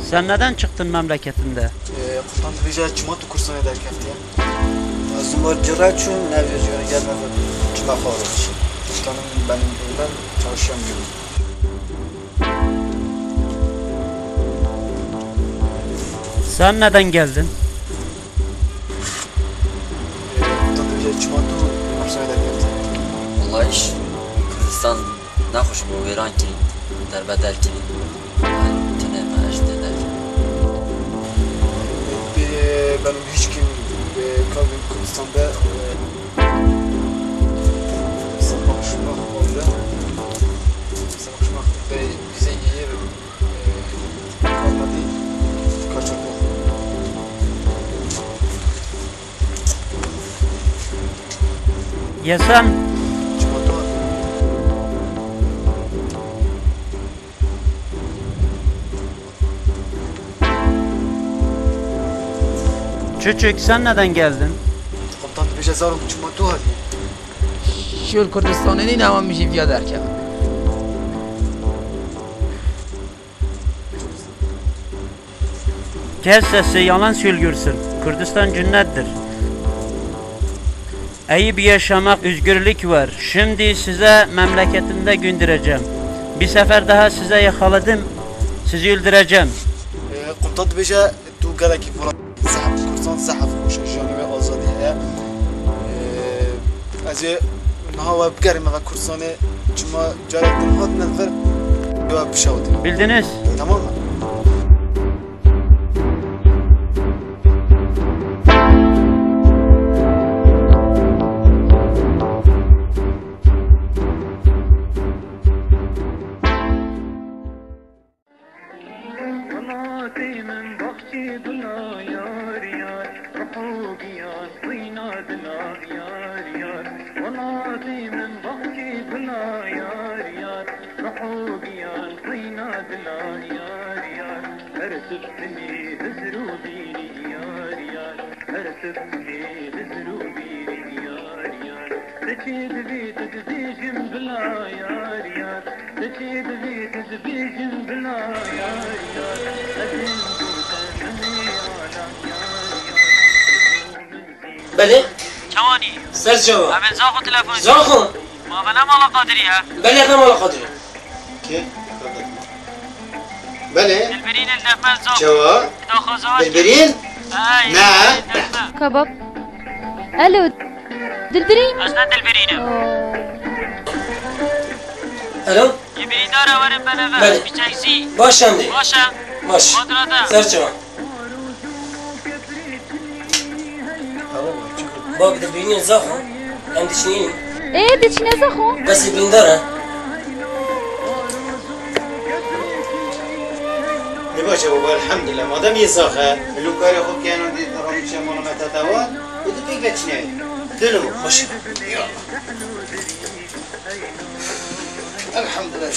Sen neden çıktın memleketinde? Kurtan dibêje çima tu kursana derkeftiye. Zımbırcılar için ne vizyonu gelmedi. Çıma xarıç. Kurtanım benim buradan çalışamıyorum. Sen neden geldin? Kurtan dibêje çima tu kursana derkeftiye. Vallahi iş Kurdistan ne hoş bu veran ki derbeder ki tene maaş der. Benim hiç kim kalbim Kürdistan'da bakışmak oldu. Bakışmak ve bize iyi kalmadı. Kaçak yok. Ya sen? Çimento var. Çocuk sen neden geldin? Kurtan dibêje zarım çimento var. شو الكردستاني نعم ميجي فيها دركا Kes sesi, yalan söylüyorsun. Kürdistan cennettir. İyi bir yaşamak, özgürlük var. Şimdi size memleketinde göndereceğim. Bir sefer daha size yakaladım, sizi öldüreceğim. Kurtan dibêje tu gelekî falan zehaf Kurdistan zehaf koşacağını ve azadiye. Ez ê niha we bigerîme ve Kurdistanê çima carek din hat nezver ve pişawtin. Bildiniz? Tamam mı? بله Çavani, سر جواب ben zaten telefon زاخو Ma bana mala kadri ya. بله انا مالا قدري Ki? Bale. Dilberin el defmez zaten. Cevap. Dakhazavaş. Dilberin. Ay. Ne? كباب الو دلبرين Aslan dilberine. الو Dilberin dara varım ben eve. Bale. Bir çeksi. باش عندي Başa. باش Madrada. سر جواب بابا دبريني زاخو عندي شنين ايه دي نزخو بس يبين دارها Ne başı baba elhamdülillah. Madem yesakha. Lukari khub kanu di ramu şamana matatawa. Kudu pek çne. Dönüm. باش Elhamdülillah.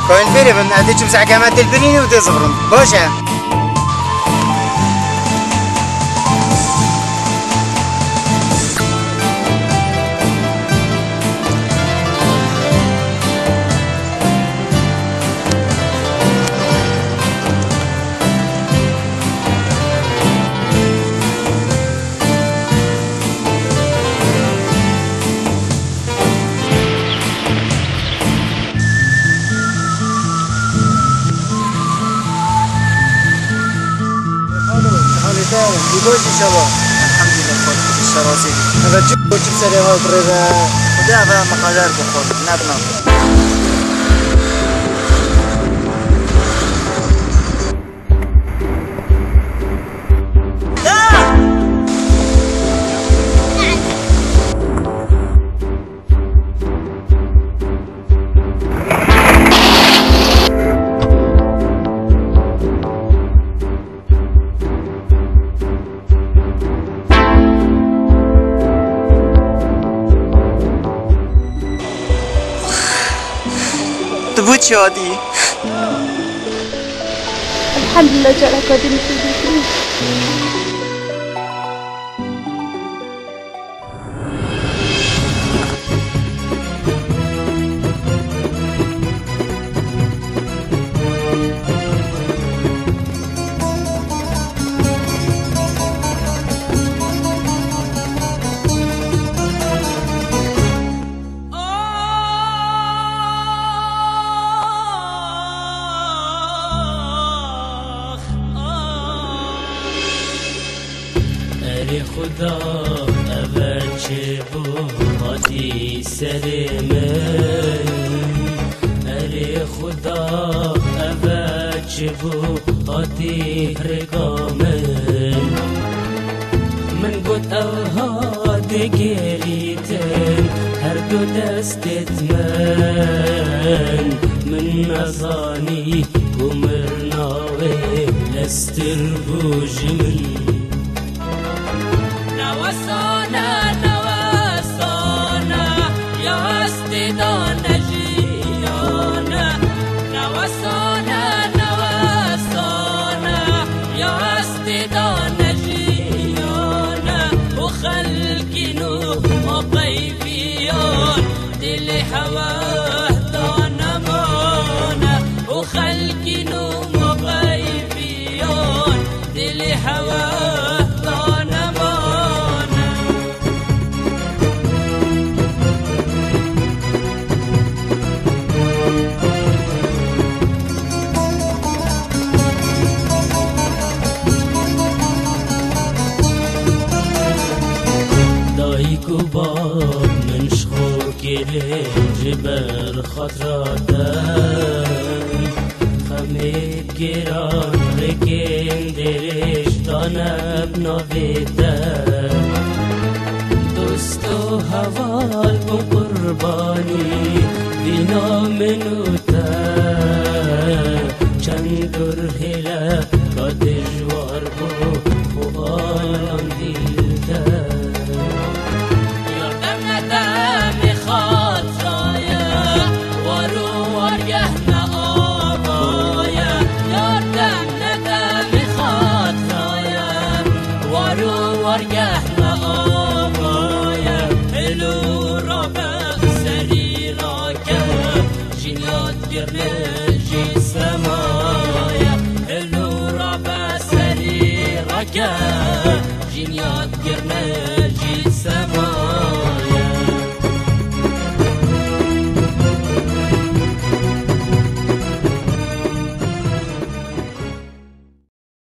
كوين بيري بن أديك مسح كامات البريني وتزغرن باشا دیگه شبا الحمدلله خود شرازی و جو چه سری ها بره خدا و مقدار بخور نبنا تو چی عادی؟ الحمد لله جعلك ودي مسؤوليتي. خدا اول چه بودی سر من اره خدا اول چه بودی رگامن من گفت اوها دگریتن هر دو دستت من نزانی گمرناوه استر بوج من نواسانا نواسانا يا استدان جيانا نواسانا نواسانا يا استدان جيانا وخلقنو وطيفيان دل حواه دانا مانا وخلقنو وطيفيان دل حواه دانا باب من شخو جبر خاطراتم خمید گران رکن درش دانب ناویدم دوست و حوال بم قربانی دینا منوتم چند در هلا کا دجوار بو خوالم دیلتم ورجعنا آبايا حلو ربع سريرك جنيات جرنجي سمايا حلو ربع سريرك جنيات جرنجي